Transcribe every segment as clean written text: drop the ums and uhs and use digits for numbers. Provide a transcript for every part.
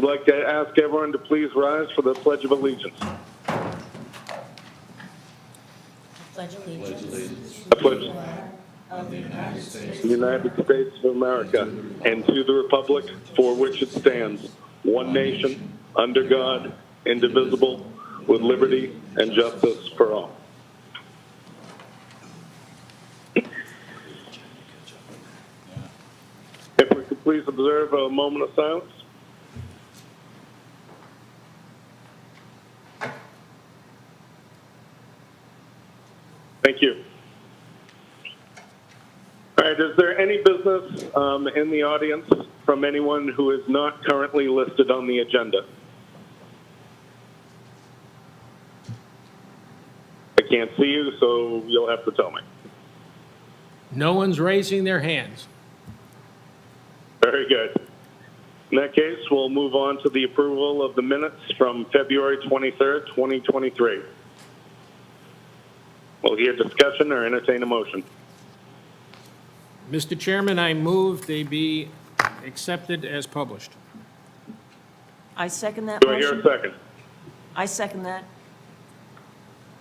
like to ask everyone to please rise for the Pledge of Allegiance. Pledge allegiance I pledge of the United States the United States of America and to the republic for which it stands, one nation, under God, indivisible, with liberty and justice for all. If we could please observe a moment of silence. Thank you. All right, is there any business in the audience from anyone who is not currently listed on the agenda? I can't see you, so you'll have to tell me. No one's raising their hands. Very good. In that case, we'll move on to the approval of the minutes from February 23rd, 2023. We'll hear discussion or entertain a motion. Mr. Chairman, I move they be accepted as published. I second that Do I hear motion. a second? I second that.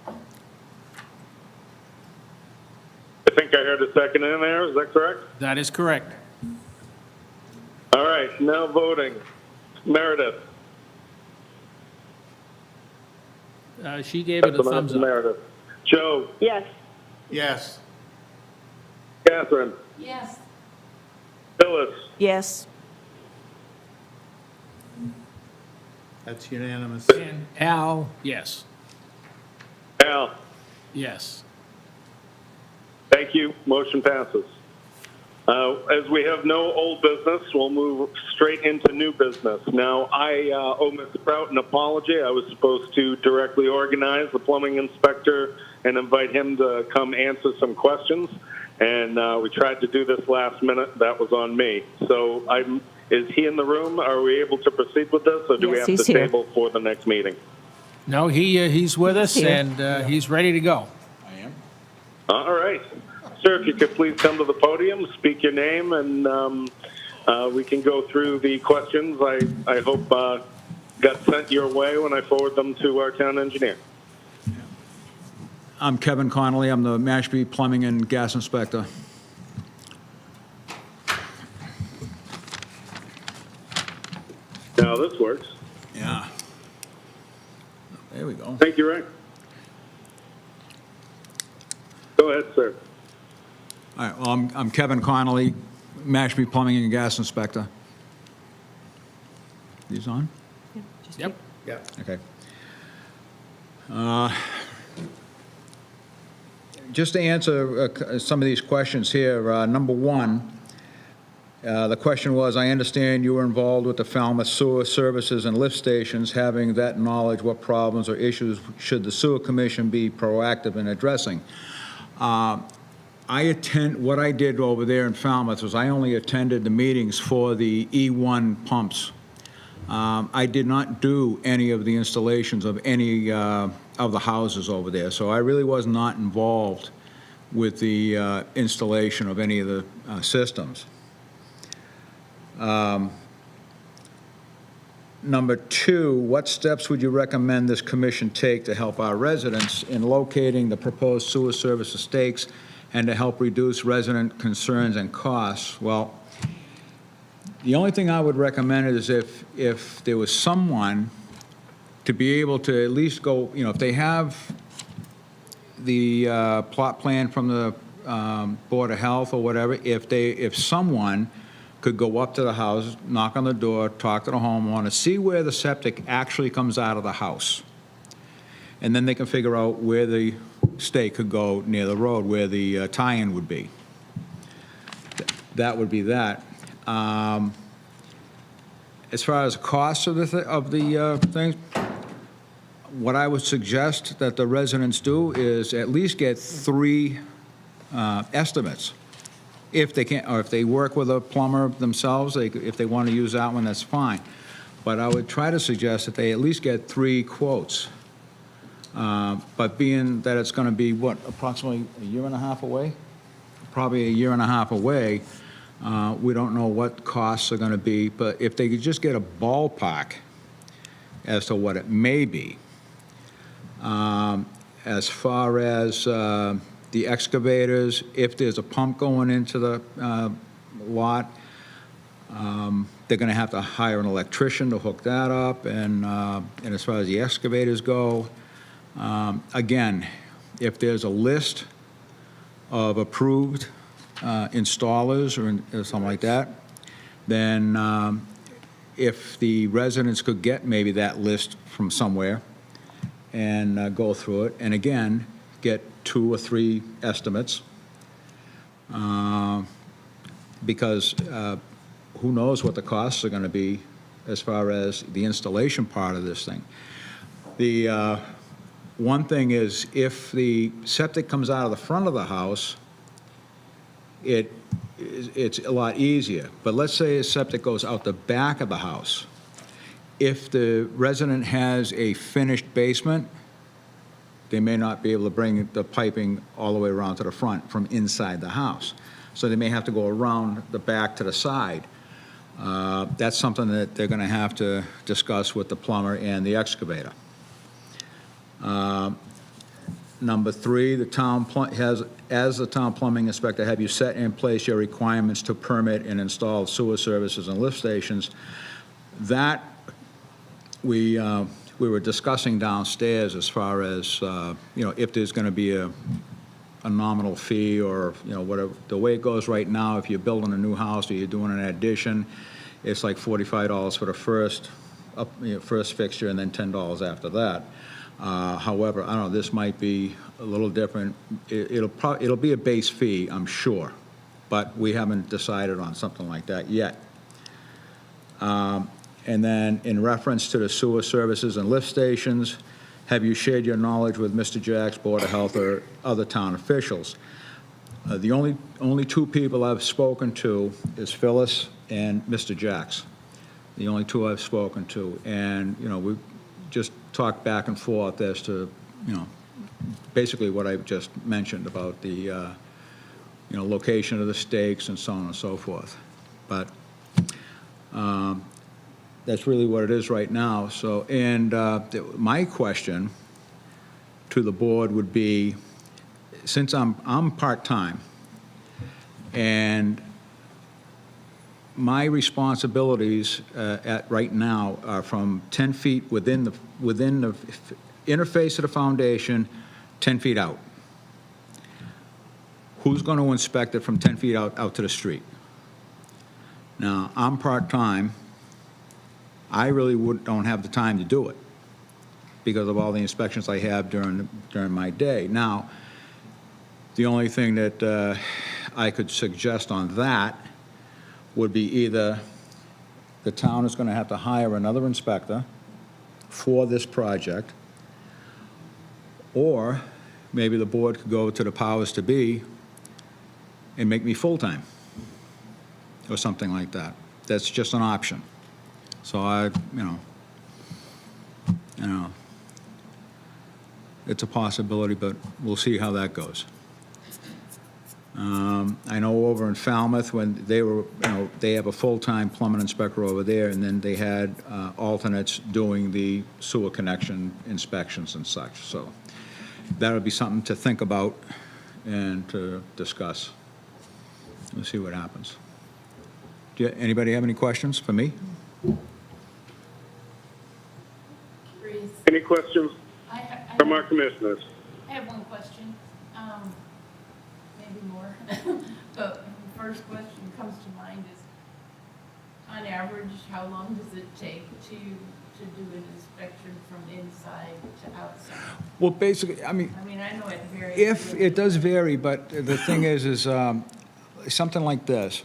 I think I heard a second in there. Is that correct? That is correct. All right, now voting. Meredith. She gave it a thumbs up. Meredith. Joe. Yes. Yes. Catherine. Yes. Phyllis. Yes. That's unanimous. And Al, yes. Al. Yes. Thank you. Motion passes. As we have no old business, we'll move straight into new business. Now, I owe Mr. Prout an apology. I was supposed to directly organize the plumbing inspector and invite him to come answer some questions. And we tried to do this last minute. That was on me. So is he in the room? Are we able to proceed with this, or do we Yes, have to he's here. table for the next meeting? No, he's with us, Here. and he's ready to go. I am. All right. Sir, if you could please come to the podium, speak your name, and we can go through the questions I hope got sent your way when I forward them to our town engineer. I'm Kevin Connolly. I'm the Mashpee Plumbing and Gas Inspector. Now, this works. Yeah. There we go. Thank you, Rick. Go ahead, sir. All right, well, I'm Kevin Connolly, Mashpee Plumbing and Gas Inspector. These on? Yep. Yeah. Okay. Just to answer some of these questions here, number one, the question was, I understand you were involved with the Falmouth Sewer Services and Lift Stations. Having that knowledge, what problems or issues should the Sewer Commission be proactive in addressing? What I did over there in Falmouth was I only attended the meetings for the E1 pumps. I did not do any of the installations of any of the houses over there, so I really was not involved with the installation of any of the systems. Number two, what steps would you recommend this commission take to help our residents in locating the proposed sewer service stakes and to help reduce resident concerns and costs? Well, the only thing I would recommend is if there was someone to be able to at least go, if they have the plot plan from the Board of Health or whatever, if someone could go up to the house, knock on the door, talk to the homeowner, see where the septic actually comes out of the house. And then they can figure out where the stake could go near the road, where the tie-in would be. That would be that. As far as the cost of the things, what I would suggest that the residents do is at least get 3 estimates. If they can't, or if they work with a plumber themselves, if they want to use that one, that's fine. But I would try to suggest that they at least get 3 quotes. But being that it's going to be, approximately a year and a half away? Probably a year and a half away, We don't know what costs are going to be, but if they could just get a ballpark as to what it may be. As far as the excavators, if there's a pump going into the lot, they're going to have to hire an electrician to hook that up, and as far as the excavators go, again, if there's a list of approved installers or something like that, then if the residents could get maybe that list from somewhere and go through it, and again, get 2 or 3 estimates, because who knows what the costs are going to be as far as the installation part of this thing. The one thing is, if the septic comes out of the front of the house, it's a lot easier. But let's say a septic goes out the back of the house. If the resident has a finished basement, they may not be able to bring the piping all the way around to the front from inside the house. So they may have to go around the back to the side. That's something that they're going to have to discuss with the plumber and the excavator. Number 3, the town as the town plumbing inspector, have you set in place your requirements to permit and install sewer services and lift stations? That we were discussing downstairs as far as if there's going to be a nominal fee, or whatever. The way it goes right now, if you're building a new house or you're doing an addition, it's like $45 for the first fixture, and then $10 after that. However, I don't know, this might be a little different. It'll be a base fee, I'm sure, but we haven't decided on something like that yet. And then in reference to the sewer services and lift stations, have you shared your knowledge with Mr. Jack's, Board of Health, or other town officials? The only 2 people I've spoken to is Phyllis and Mr. Jack's. The only 2 I've spoken to. And, we've just talked back and forth as to, basically what I've just mentioned about the, location of the stakes and so on and so forth. But that's really what it is right now. So, and my question to the board would be, since I'm part-time, and my responsibilities right now are from 10 feet within the interface of the foundation, 10 feet out. Who's going to inspect it from 10 feet out to the street? Now, I'm part-time. I really don't have the time to do it because of all the inspections I have during my day. Now, the only thing that I could suggest on that would be either the town is going to have to hire another inspector for this project, or maybe the board could go to the powers to be and make me full-time or something like that. That's just an option. So it's a possibility, but we'll see how that goes. I know over in Falmouth, when they were, they have a full-time plumbing inspector over there, and then they had alternates doing the sewer connection inspections and such. So that would be something to think about and to discuss. We'll see what happens. Anybody have any questions for me? Any questions from our commissioners? I have one question, maybe more, but the first question comes to mind is, on average, how long does it take to do an inspection from inside to outside? Well, basically, I mean, I know it varies. if it does vary, but the thing is something like this.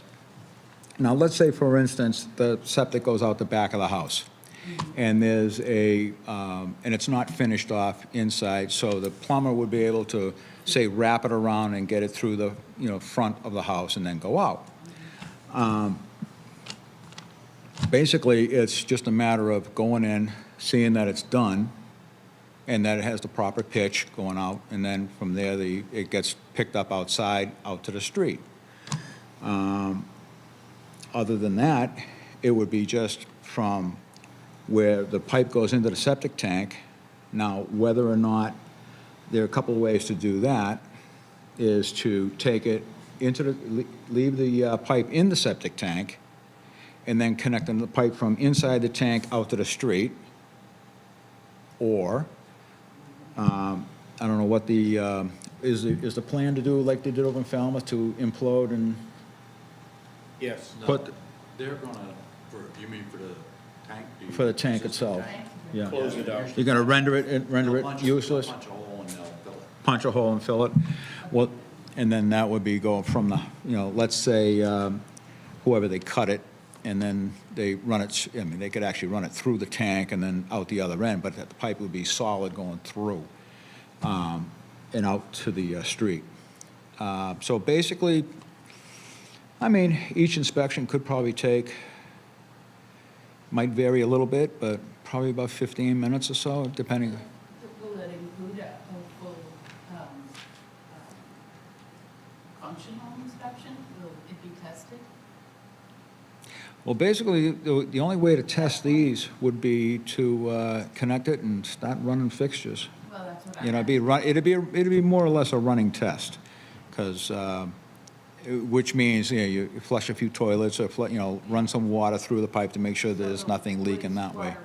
Now, let's say, for instance, the septic goes out the back of the house, and there's and it's not finished off inside, so the plumber would be able to, say, wrap it around and get it through the, front of the house and then go out. Basically, it's just a matter of going in, seeing that it's done, and that it has the proper pitch going out, and then from there, it gets picked up outside, out to the street. Other than that, it would be just from where the pipe goes into the septic tank. Now, whether or not, there are a couple of ways to do that, is to take it into the, leave the pipe in the septic tank, and then connect the pipe from inside the tank out to the street. Or, I don't know what is the plan to do like they did over in Falmouth, to implode and Yes. put, They're gonna, you mean for the tank? for the tank itself? Yeah. Close it out. You're gonna render it useless? Punch a hole and they'll fill it. Punch a hole and fill it? Well, and then that would be going from the, let's say, whoever they cut it, and then they run it, I mean, they could actually run it through the tank and then out the other end, but the pipe would be solid going through, and out to the street. So basically, I mean, each inspection could probably take, might vary a little bit, but probably about 15 minutes or so, depending. Will it include a full functional inspection? Will it be tested? Well, basically, the only way to test these would be to connect it and start running fixtures. Well, that's what I You know, meant. it'd be more or less a running test, because, which means, you flush a few toilets, or, run some water through the pipe to make sure there's nothing leaking that way.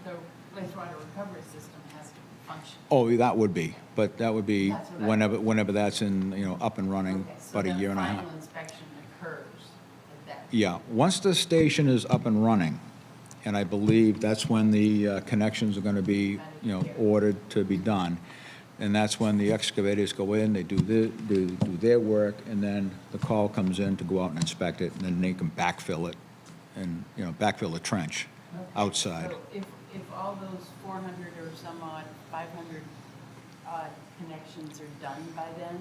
The wastewater recovery system has to function. Oh, that would be, but that would be That's what I- whenever that's up and running, Okay, so about a the year and a half. final inspection occurs at that. Yeah, once the station is up and running, and I believe that's when the connections are going to be, ordered to be done, and that's when the excavators go in, they do their work, and then the call comes in to go out and inspect it, and then they can backfill it, and, backfill the trench Okay, outside. So if all those 400 or some odd, 500 odd connections are done by then,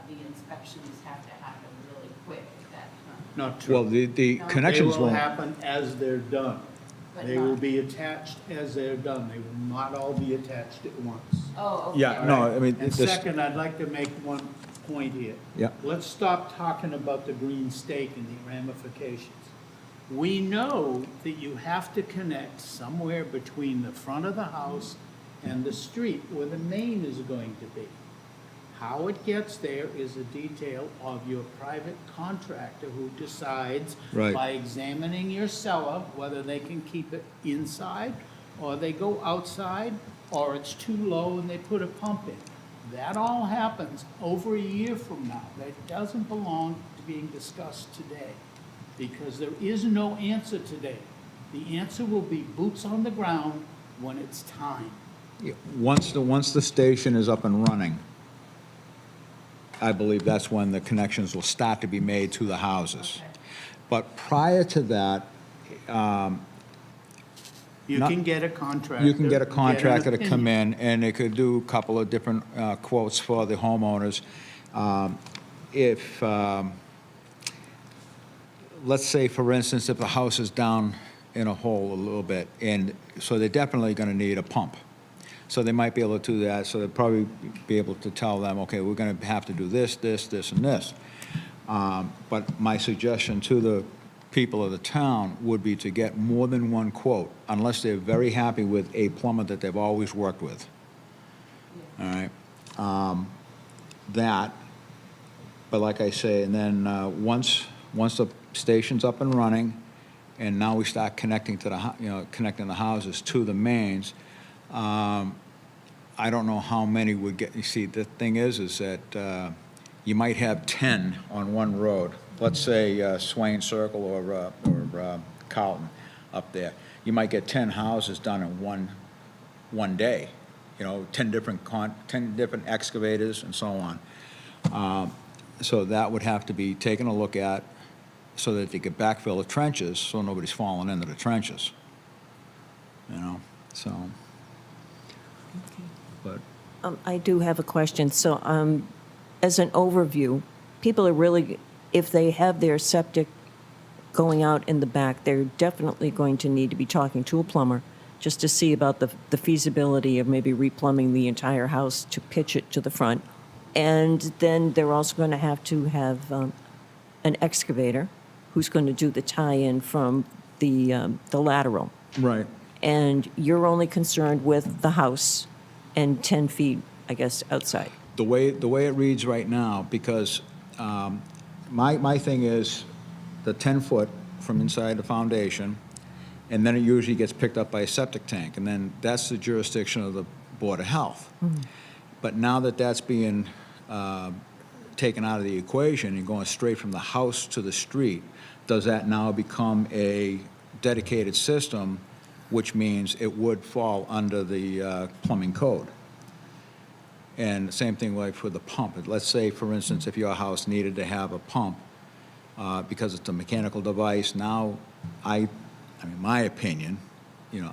the inspections have to happen really quick at that time. Not true. Well, the They connections will won't, happen as they're done. But They will not- be attached as they're done. They will not all be attached at once. Oh, okay. yeah, no, I mean, And this, second, I'd like to make one point here. yeah, Let's stop talking about the green stake and the ramifications. We know that you have to connect somewhere between the front of the house and the street where the main is going to be. How it gets there is a detail of your private contractor who decides Right. by examining your cellar whether they can keep it inside, or they go outside, or it's too low and they put a pump in. That all happens over a year from now. That doesn't belong to being discussed today, because there is no answer today. The answer will be boots on the ground when it's time. once the station is up and running, I believe that's when the connections will start to be made to the houses. Okay. But prior to that, You Not- can get a contractor. you can get a get an contractor to come opinion. in, and they could do a couple of different quotes for the homeowners. If, let's say, for instance, if the house is down in a hole a little bit, and so they're definitely going to need a pump. So they might be able to do that, so they'll probably be able to tell them, okay, we're going to have to do this, this, this, and this. But my suggestion to the people of the town would be to get more than one quote, unless they're very happy with a plumber that they've always worked with. All right? That, but like I say, and then once the station's up and running, and now we start connecting to the, connecting the houses to the mains, I don't know how many would get, you see, the thing is that you might have 10 on one road. Let's say Swain Circle or Carlton up there. You might get 10 houses done in one day, 10 different excavators and so on. So that would have to be taken a look at so that they could backfill the trenches so nobody's falling into the trenches. So, but, I do have a question. So, as an overview, people are really, if they have their septic going out in the back, they're definitely going to need to be talking to a plumber just to see about the feasibility of maybe replumbing the entire house to pitch it to the front. And then they're also going to have an excavator who's going to do the tie-in from the lateral. Right. And you're only concerned with the house and 10 feet, I guess, outside. The way it reads right now, because my thing is the 10-foot from inside the foundation, and then it usually gets picked up by a septic tank, and then that's the jurisdiction of the Board of Health. But now that that's being taken out of the equation and going straight from the house to the street, does that now become a dedicated system, which means it would fall under the plumbing code? And the same thing like for the pump. Let's say, for instance, if your house needed to have a pump because it's a mechanical device, now I mean, my opinion,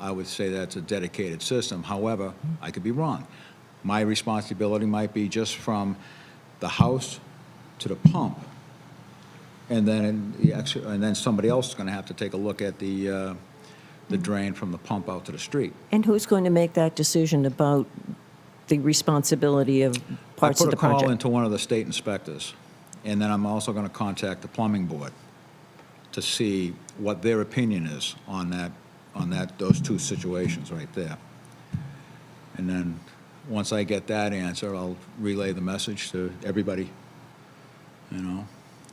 I would say that's a dedicated system. However, I could be wrong. My responsibility might be just from the house to the pump, and then somebody else is going to have to take a look at the drain from the pump out to the street. And who's going to make that decision about the responsibility of parts of the I put a call project? into one of the state inspectors, and then I'm also going to contact the plumbing board to see what their opinion is on those two situations right there. And then, once I get that answer, I'll relay the message to everybody,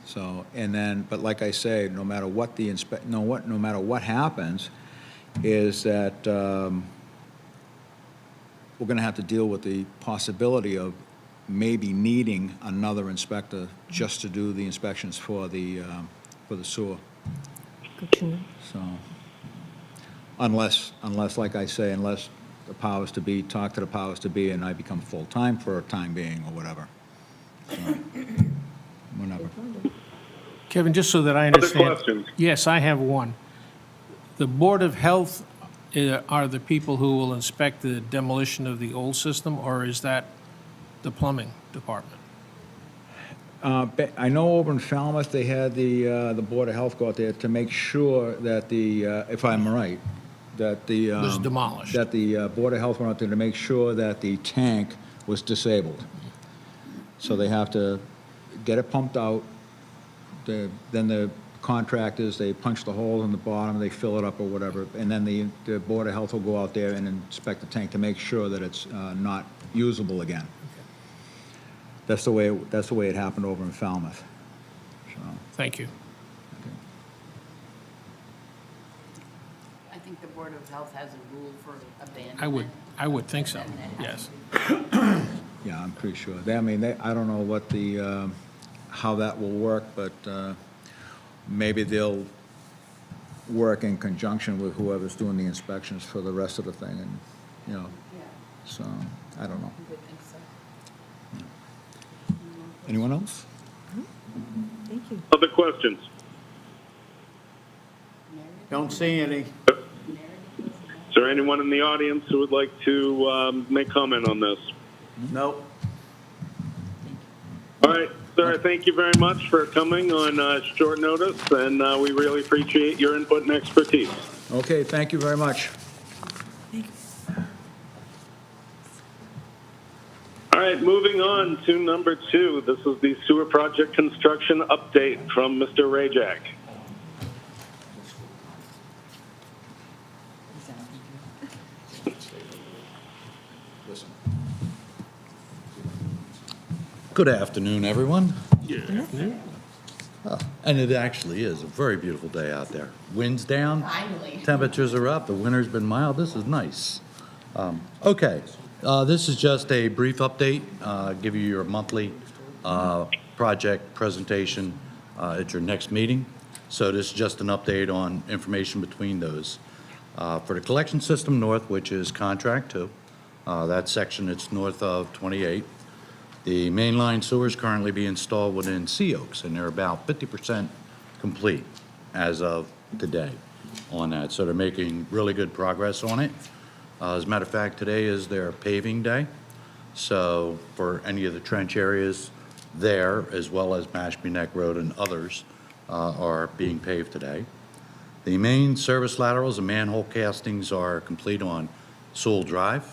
So, and then, but like I say, no matter what no matter what happens, is that we're going to have to deal with the possibility of maybe needing another inspector just to do the inspections for the sewer. Good to know. So, unless, like I say, unless the powers to be, talk to the powers to be, and I become full-time for a time being or whatever. So, whatever. Kevin, just so that I Other understand. questions? Yes, I have one. The Board of Health are the people who will inspect the demolition of the old system, or is that the plumbing department? I know over in Falmouth, they had the Board of Health go out there to make sure that if I'm right, that the... Was demolished. That the Board of Health went out there to make sure that the tank was disabled. So they have to get it pumped out, then the contractors, they punch the hole in the bottom, they fill it up or whatever, and then the Board of Health will go out there and inspect the tank to make sure that it's not usable again. That's the way it happened over in Falmouth. So, Thank you. I think the Board of Health has a rule for abandonment. I would think so, And it has yes. to be- yeah, I'm pretty sure. I don't know what how that will work, but maybe they'll work in conjunction with whoever's doing the inspections for the rest of the thing, and, Yeah, so, I don't know. I would think so. Anyone else? Thank you. Other questions? Don't see any. Is there anyone in the audience who would like to make comment on this? Nope. All right, sir, thank you very much for coming on short notice, and we really appreciate your input and expertise. Okay, thank you very much. All right, moving on to number 2. This is the sewer project construction update from Mr. Rajak. Good afternoon, everyone. Yeah. And it actually is a very beautiful day out there. Wind's down. Finally. Temperatures are up. The winter's been mild. This is nice. Okay, this is just a brief update. Give you your monthly project presentation at your next meeting. So this is just an update on information between those. For the collection system north, which is contract 2, that section, it's north of 28. The mainline sewer is currently being installed within Sea Oaks, and they're about 50% complete as of today on that. So they're making really good progress on it. As a matter of fact, today is their paving day. So for any of the trench areas there, as well as Mashpee Neck Road and others, are being paved today. The main service laterals and manhole castings are complete on Sewell Drive.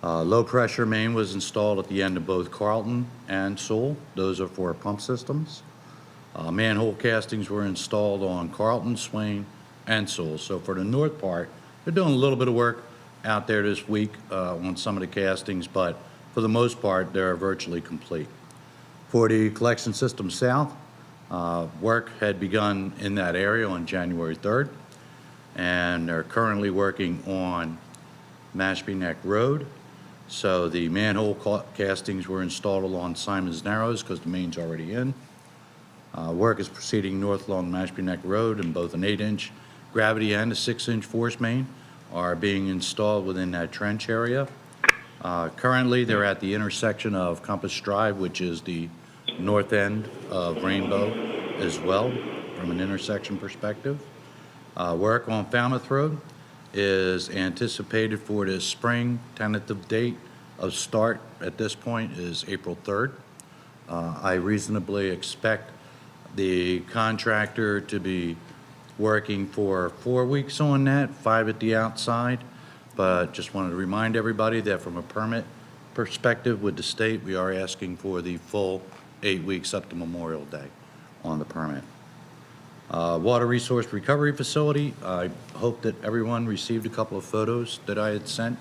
Low-pressure main was installed at the end of both Carlton and Sewell. Those are for pump systems. Manhole castings were installed on Carlton, Swain, and Sewell. So for the north part, they're doing a little bit of work out there this week on some of the castings, but for the most part, they're virtually complete. For the collection system south, work had begun in that area on January 3rd, and they're currently working on Mashpee Neck Road. So the manhole castings were installed along Simon's Narrows because the main's already in. Work is proceeding north along Mashpee Neck Road, and both an 8-inch gravity and a 6-inch force main are being installed within that trench area. Currently, they're at the intersection of Compass Drive, which is the north end of Rainbow as well, from an intersection perspective. Work on Falmouth Road is anticipated for this spring. Tentative date of start at this point is April 3rd. I reasonably expect the contractor to be working for 4 weeks on that, 5 at the outside. But just wanted to remind everybody that from a permit perspective with the state, we are asking for the full 8 weeks up to Memorial Day on the permit. Water Resource Recovery Facility, I hope that everyone received a couple of photos that I had sent.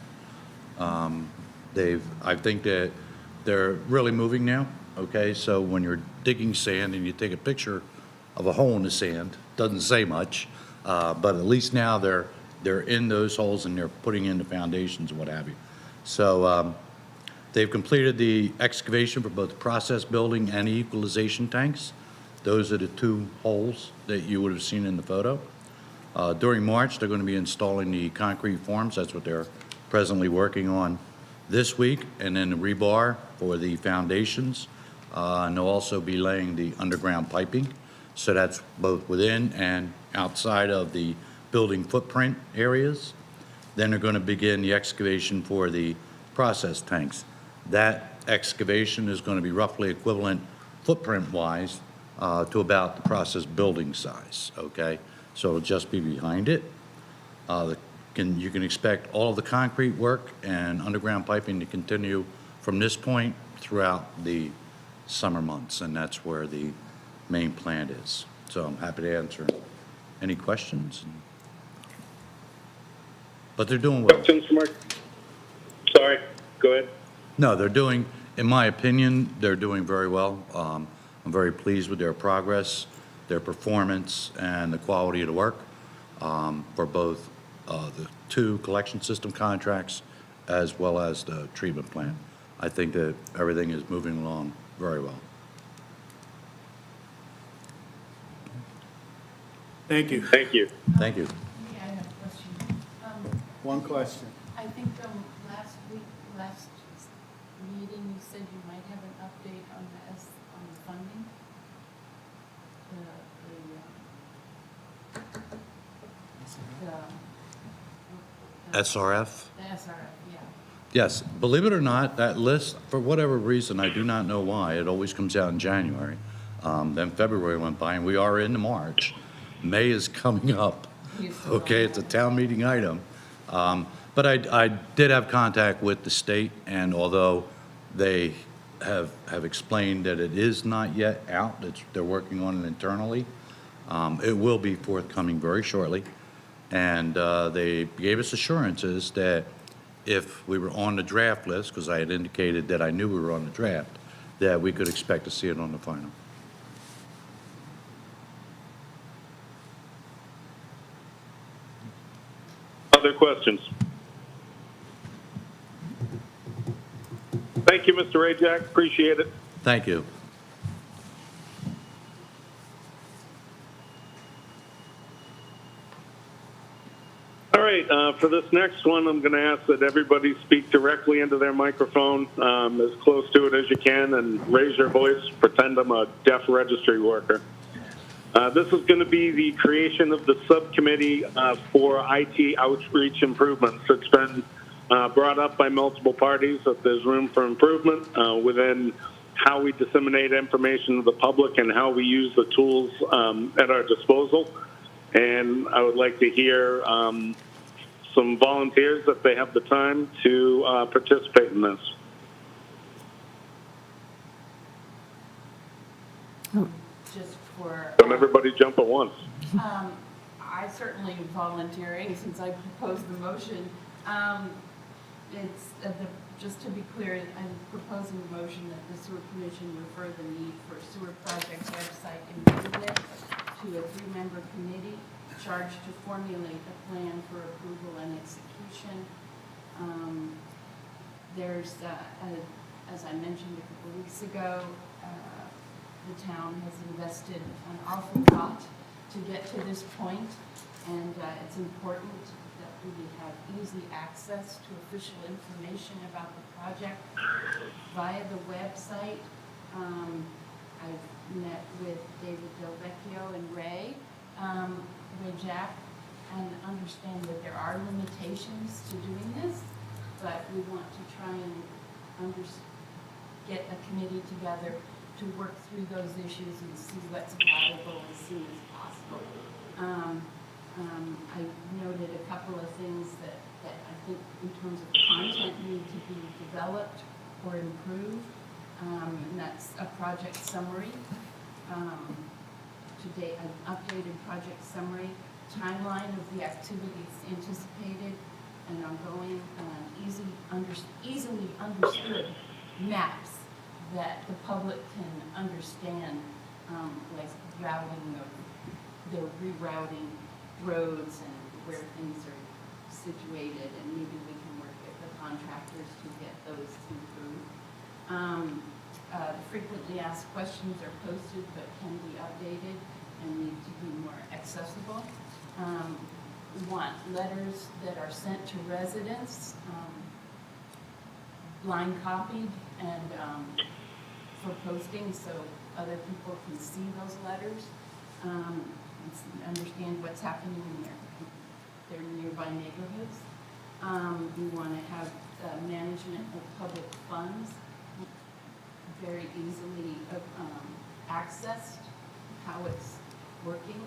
I think that they're really moving now, okay? So when you're digging sand and you take a picture of a hole in the sand, doesn't say much, but at least now they're in those holes and they're putting in the foundations and what have you. So they've completed the excavation for both the process building and the equalization tanks. Those are the 2 holes that you would have seen in the photo. During March, they're going to be installing the concrete forms. That's what they're presently working on this week, and then the rebar for the foundations. And they'll also be laying the underground piping. So that's both within and outside of the building footprint areas. Then they're going to begin the excavation for the process tanks. That excavation is going to be roughly equivalent footprint-wise to about the process building size, okay? So it'll just be behind it. You can expect all of the concrete work and underground piping to continue from this point throughout the summer months, and that's where the main plant is. So I'm happy to answer any questions. But they're doing well. Questions, Mark? Sorry, go ahead. No, they're doing, in my opinion, they're doing very well. I'm very pleased with their progress, their performance, and the quality of the work for both the 2 collection system contracts as well as the treatment plant. I think that everything is moving along very well. Thank you. Thank you. Thank you. Yeah, I have a question. One question. I think last meeting, you said you might have an update on the funding. SRF? The SRF, yeah. Yes, believe it or not, that list, for whatever reason, I do not know why, it always comes out in January. Then February went by, and we are into March. May is coming up, okay? It's a town meeting item. But I did have contact with the state, and although they have explained that it is not yet out, they're working on it internally, it will be forthcoming very shortly. And they gave us assurances that if we were on the draft list, because I had indicated that I knew we were on the draft, that we could expect to see it on the final. Other questions? Thank you, Mr. Rajak. Appreciate it. Thank you. All right, for this next one, I'm going to ask that everybody speak directly into their microphone, as close to it as you can, and raise your voice. Pretend I'm a deaf registry worker. This is going to be the creation of the subcommittee for IT outreach improvements. It's been brought up by multiple parties that there's room for improvement within how we disseminate information to the public and how we use the tools at our disposal. And I would like to hear some volunteers, if they have the time, to participate in this. Just for. Don't everybody jump at once. I certainly am volunteering since I proposed the motion. It's, just to be clear, I'm proposing a motion that the sewer commission refer the need for sewer project website improvement to a 3-member committee charged to formulate a plan for approval and execution. There's, as I mentioned a couple weeks ago, the town has invested an awful lot to get to this point, and it's important that we have easy access to official information about the project via the website. I've met with David Del Vecchio and Ray Jack, and understand that there are limitations to doing this, but we want to try and get a committee together to work through those issues and see what's viable as soon as possible. I noted a couple of things that I think in terms of content need to be developed or improved, and that's a project summary. Today, an updated project summary, timeline of the activities anticipated and ongoing, easily understood maps that the public can understand, like routing they're rerouting roads and where things are situated, and maybe we can work with the contractors to get those improved. The frequently asked questions are posted but can be updated and need to be more accessible. We want letters that are sent to residents, blind copied and for posting so other people can see those letters, and understand what's happening in their nearby neighborhoods. We want to have management of public funds very easily accessed, how it's working.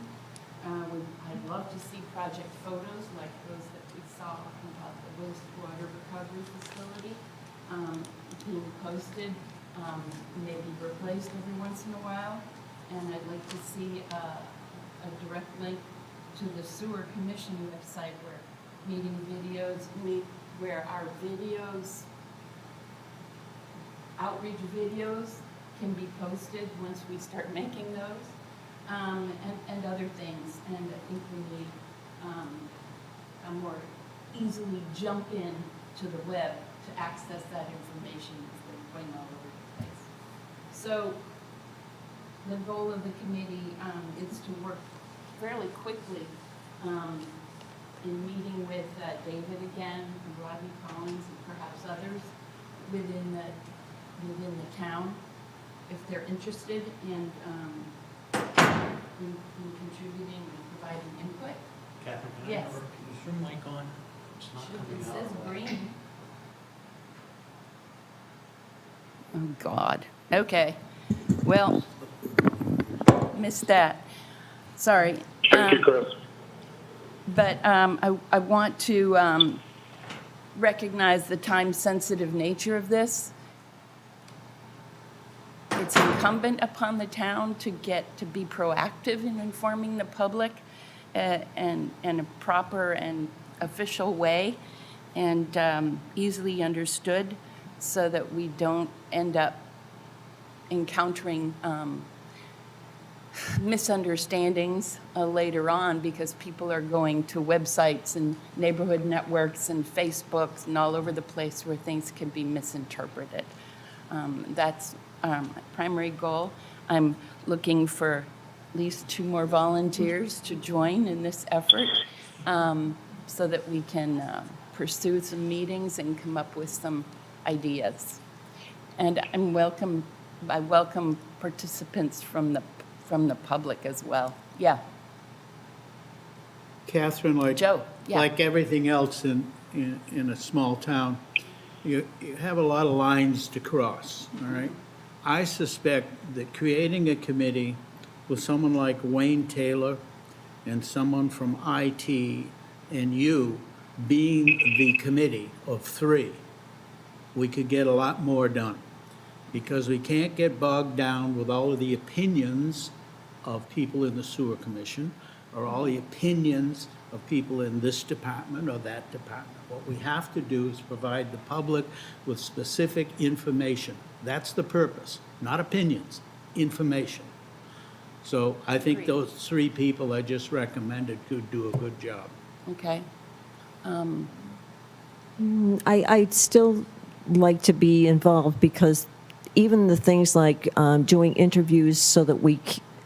I'd love to see project photos like those that we saw about the wastewater recovery facility being posted, maybe replaced every once in a while. And I'd like to see a direct link to the sewer commission website where meeting videos, where our videos, outreach videos can be posted once we start making those, and other things. And I think we need a more easily jump in to the web to access that information instead of going all over the place. So the goal of the committee is to work fairly quickly in meeting with David again, and Rodney Collins, and perhaps others within the town, if they're interested in contributing and providing input. Catherine, can I Yes. have is your mic on? It's not coming It out. says green. Oh, God. Okay. Well, missed that. Sorry. Thank you, Chris. But I want to recognize the time-sensitive nature of this. It's incumbent upon the town to be proactive in informing the public in a proper and official way and easily understood so that we don't end up encountering misunderstandings later on because people are going to websites and neighborhood networks and Facebooks and all over the place where things can be misinterpreted. That's my primary goal. I'm looking for at least 2 more volunteers to join in this effort so that we can pursue some meetings and come up with some ideas. And I welcome participants from the public as well. Yeah. Catherine, like, Joe, yeah. like everything else in a small town, you have a lot of lines to cross, all right? I suspect that creating a committee with someone like Wayne Taylor and someone from IT and you being the committee of 3, we could get a lot more done. Because we can't get bogged down with all of the opinions of people in the sewer commission or all the opinions of people in this department or that department. What we have to do is provide the public with specific information. That's the purpose, not opinions, information. So I think Agreed. those three people I just recommended could do a good job. Okay. I'd still like to be involved because even the things like doing interviews so that we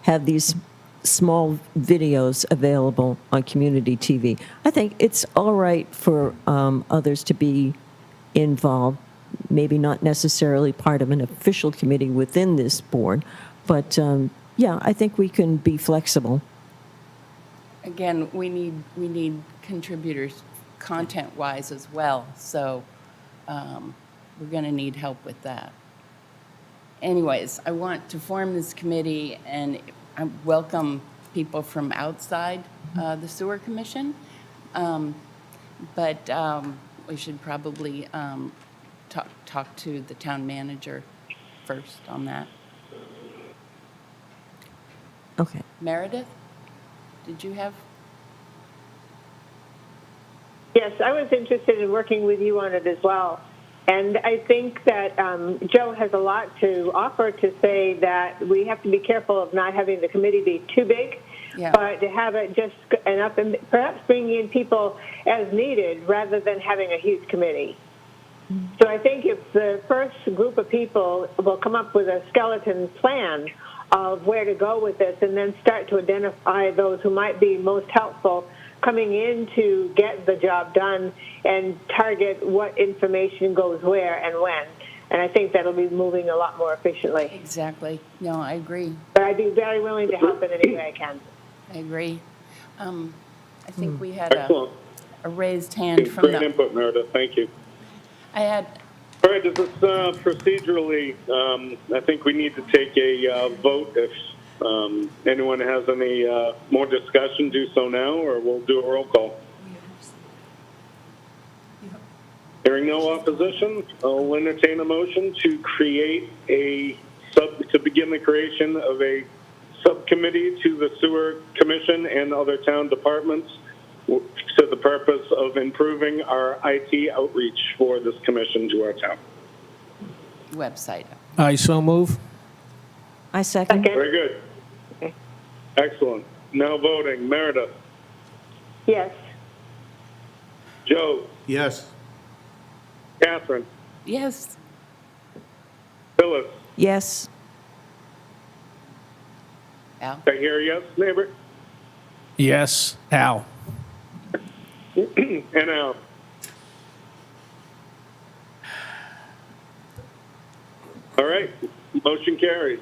have these small videos available on community TV, I think it's all right for others to be involved, maybe not necessarily part of an official committee within this board, but yeah, I think we can be flexible. Again, we need contributors content-wise as well, so we're going to need help with that. Anyways, I want to form this committee, and I welcome people from outside the sewer commission, but we should probably talk to the town manager first on that. Okay. Meredith, did you have? Yes, I was interested in working with you on it as well. And I think that Joe has a lot to offer to say that we have to be careful of not having the committee be too big, Yeah. but to have it just enough, and perhaps bringing in people as needed rather than having a huge committee. So I think if the first group of people will come up with a skeleton plan of where to go with this and then start to identify those who might be most helpful coming in to get the job done and target what information goes where and when. And I think that'll be moving a lot more efficiently. Exactly. No, I agree. But I'd be very willing to help in any way I can. I agree. I think we had Excellent. a raised hand from Great the, input, Meredith. Thank you. I had, All right, this is procedurally, I think we need to take a vote. If anyone has any more discussion, do so now, or we'll do a roll call. Hearing no opposition, I'll entertain a motion to create to begin the creation of a subcommittee to the Sewer Commission and other town departments to the purpose of improving our IT outreach for this commission to our town. website. I so move. I second. Second. Very good. Okay. Excellent. Now voting. Meredith. Yes. Joe. Yes. Catherine. Yes. Phyllis. Yes. Al? I hear a yes, neighbor. Yes. Al? And Al. All right. Motion carries.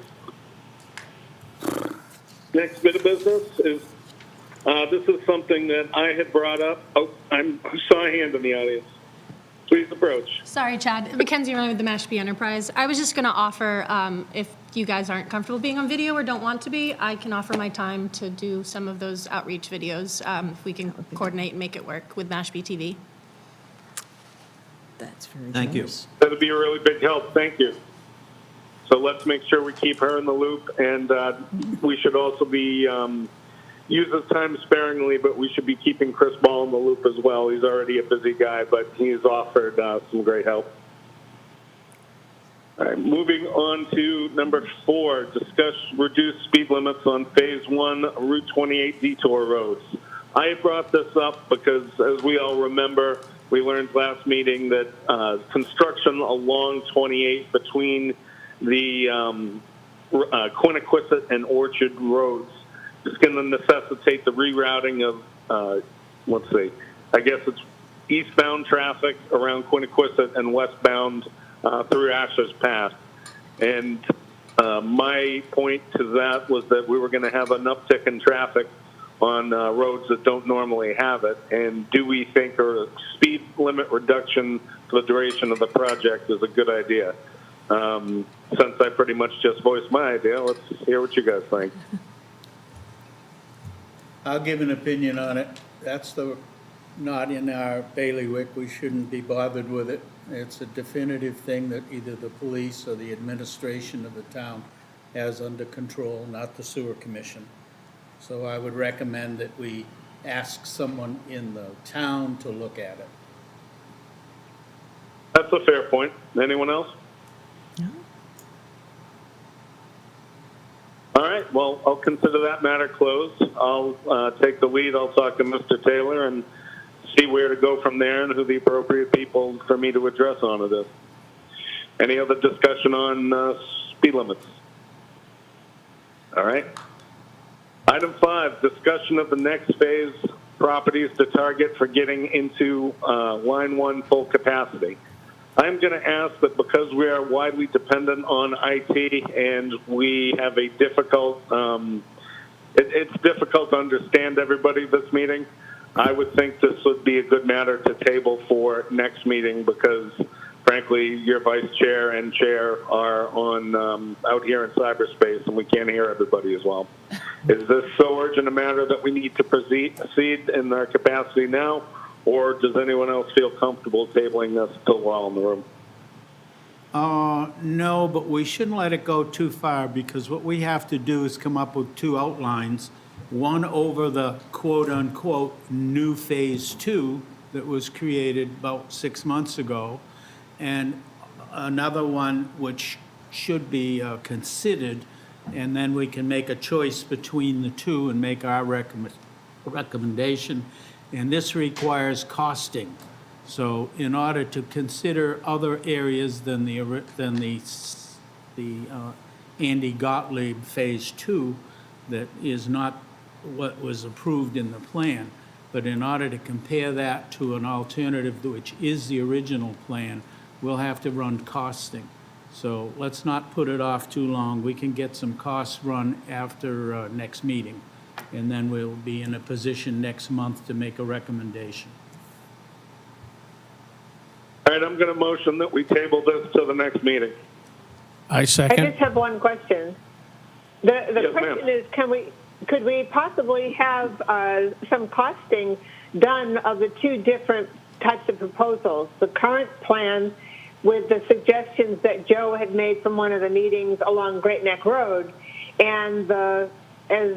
Next bit of business is, this is something that I had brought up. Oh, I saw a hand in the audience. Please approach. Sorry, Chad. Mackenzie Ryan with the Mashpee Enterprise. I was just going to offer, if you guys aren't comfortable being on video or don't want to be, I can offer my time to do some of those outreach videos if we can coordinate and make it work with Mashpee TV. That's very Thank you. generous. That'd be a really big help. Thank you. So let's make sure we keep her in the loop, and we should also be use his time sparingly, but we should be keeping Chris Ball in the loop as well. He's already a busy guy, but he's offered some great help. All right, moving on to number 4, discuss reduced speed limits on Phase 1 Route 28 detour roads. I brought this up because, as we all remember, we learned last meeting that construction along 28 between the Quiniquisette and Orchard roads is going to necessitate the rerouting of, let's see, I guess it's eastbound traffic around Quiniquisette and westbound through Asher's Path. And my point to that was that we were going to have an uptick in traffic on roads that don't normally have it. And do we think a speed limit reduction for the duration of the project is a good idea? Since I pretty much just voiced my idea, let's hear what you guys think. I'll give an opinion on it. That's not in our bailiwick. We shouldn't be bothered with it. It's a definitive thing that either the police or the administration of the town has under control, not the sewer commission. So I would recommend that we ask someone in the town to look at it. That's a fair point. Anyone else? All right, well, I'll consider that matter closed. I'll take the lead. I'll talk to Mr. Taylor and see where to go from there and who the appropriate people for me to address on this. Any other discussion on speed limits? All right. Item 5, discussion of the next phase properties to target for getting into line 1 full capacity. I'm going to ask that because we are widely dependent on IT and we have a difficult, it's difficult to understand everybody this meeting. I would think this would be a good matter to table for next meeting because, frankly, your vice chair and chair are on out here in cyberspace and we can't hear everybody as well. Is this so urgent a matter that we need to proceed in our capacity now? Or does anyone else feel comfortable tabling this until we're all in the room? No, but we shouldn't let it go too far because what we have to do is come up with 2 outlines. One over the quote-unquote new phase 2 that was created about 6 months ago, and another one which should be considered, and then we can make a choice between the 2 and make our recommendation. And this requires costing. So in order to consider other areas than the Andy Gottlieb Phase 2, that is not what was approved in the plan, but in order to compare that to an alternative which is the original plan, we'll have to run costing. So let's not put it off too long. We can get some costs run after next meeting. And then we'll be in a position next month to make a recommendation. All right, I'm going to motion that we table this to the next meeting. I I second. just have one question. The Yes, question ma'am. is, could we possibly have some costing done of the 2 different types of proposals? The current plan with the suggestions that Joe had made from one of the meetings along Great Neck Road, and as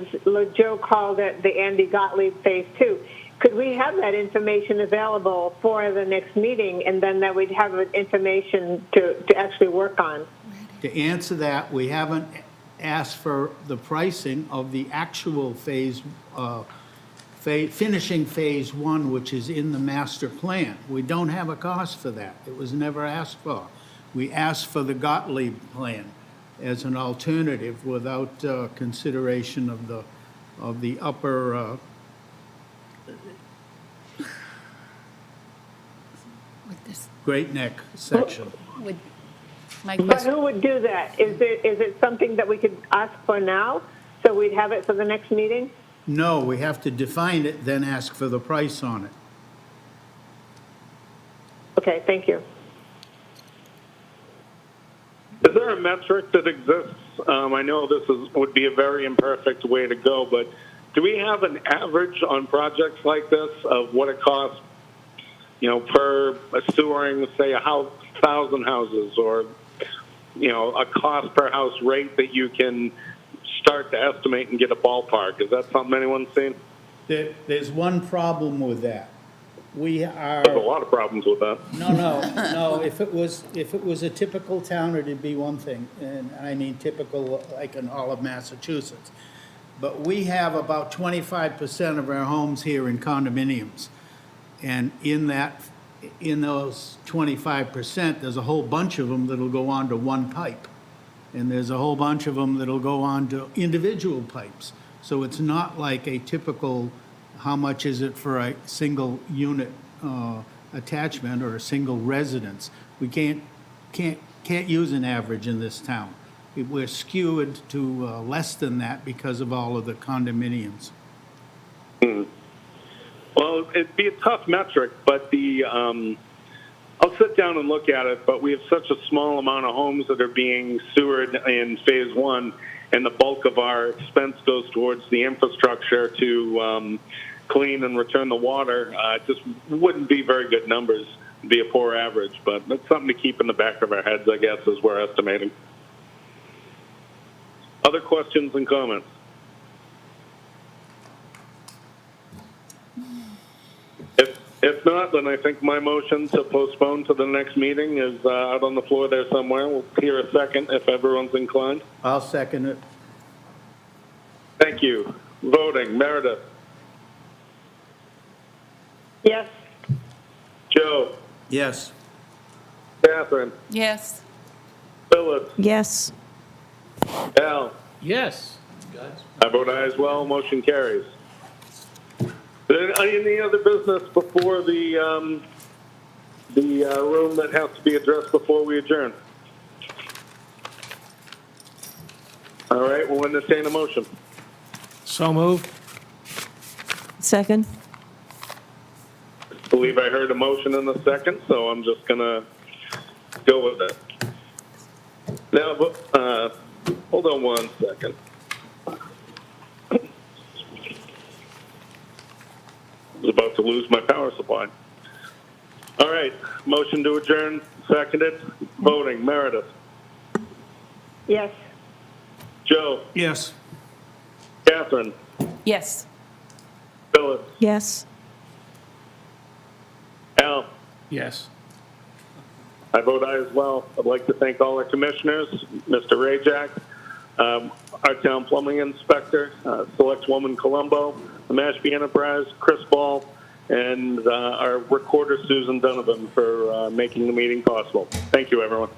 Joe called it, the Andy Gottlieb Phase 2. Could we have that information available for the next meeting, and then that we'd have information to actually work on? To answer that, we haven't asked for the pricing of the actual finishing Phase 1, which is in the master plan. We don't have a cost for that. It was never asked for. We asked for the Gottlieb plan as an alternative without consideration of the upper With this, Great Neck section. with my But question, who would do that? Is it something that we could ask for now, so we'd have it for the next meeting? No, we have to define it, then ask for the price on it. Okay, thank you. Is there a metric that exists? I know this would be a very imperfect way to go, but do we have an average on projects like this of what it costs, per sewering, say, 1,000 houses, or, a cost per house rate that you can start to estimate and get a ballpark? Is that something anyone's seen? There's one problem with that. We are. There's a lot of problems with that. No. If it was a typical town, it'd be one thing, and I mean typical like in all of Massachusetts. But we have about 25% of our homes here in condominiums, and in those 25%, there's a whole bunch of them that'll go on to one pipe, and there's a whole bunch of them that'll go on to individual pipes. So it's not like a typical, how much is it for a single unit attachment or a single residence. We can't use an average in this town. We're skewed to less than that because of all of the condominiums. Well, it'd be a tough metric, but I'll sit down and look at it, but we have such a small amount of homes that are being sewered in Phase 1, and the bulk of our expense goes towards the infrastructure to clean and return the water. It just wouldn't be very good numbers. It'd be a poor average, but that's something to keep in the back of our heads, I guess, as we're estimating. Other questions and comments? If not, then I think my motion to postpone to the next meeting is out on the floor there somewhere. We'll hear a second if everyone's inclined. I'll second it. Thank you. Voting, Meredith, Yes. Joe, Yes. Catherine, Yes. Phyllis, Yes. Al. Yes. I vote aye as well. Motion carries. Any other business before the room that has to be addressed before we adjourn? All right, we'll entertain a motion. So moved. Second? I believe I heard a motion in a second, so I'm just going to go with it. Now, hold on one second. I was about to lose my power supply. All right, motion to adjourn, seconded. Voting, Meredith, Yes. Joe, Yes. Catherine, Yes. Phyllis, Yes. Al. Yes. I vote aye as well. I'd like to thank all our commissioners, Mr. Rajak, our town plumbing inspector, Selectwoman Colombo, the Mashpee Enterprise, Chris Ball, and our recorder, Susan Donovan, for making the meeting possible. Thank you, everyone.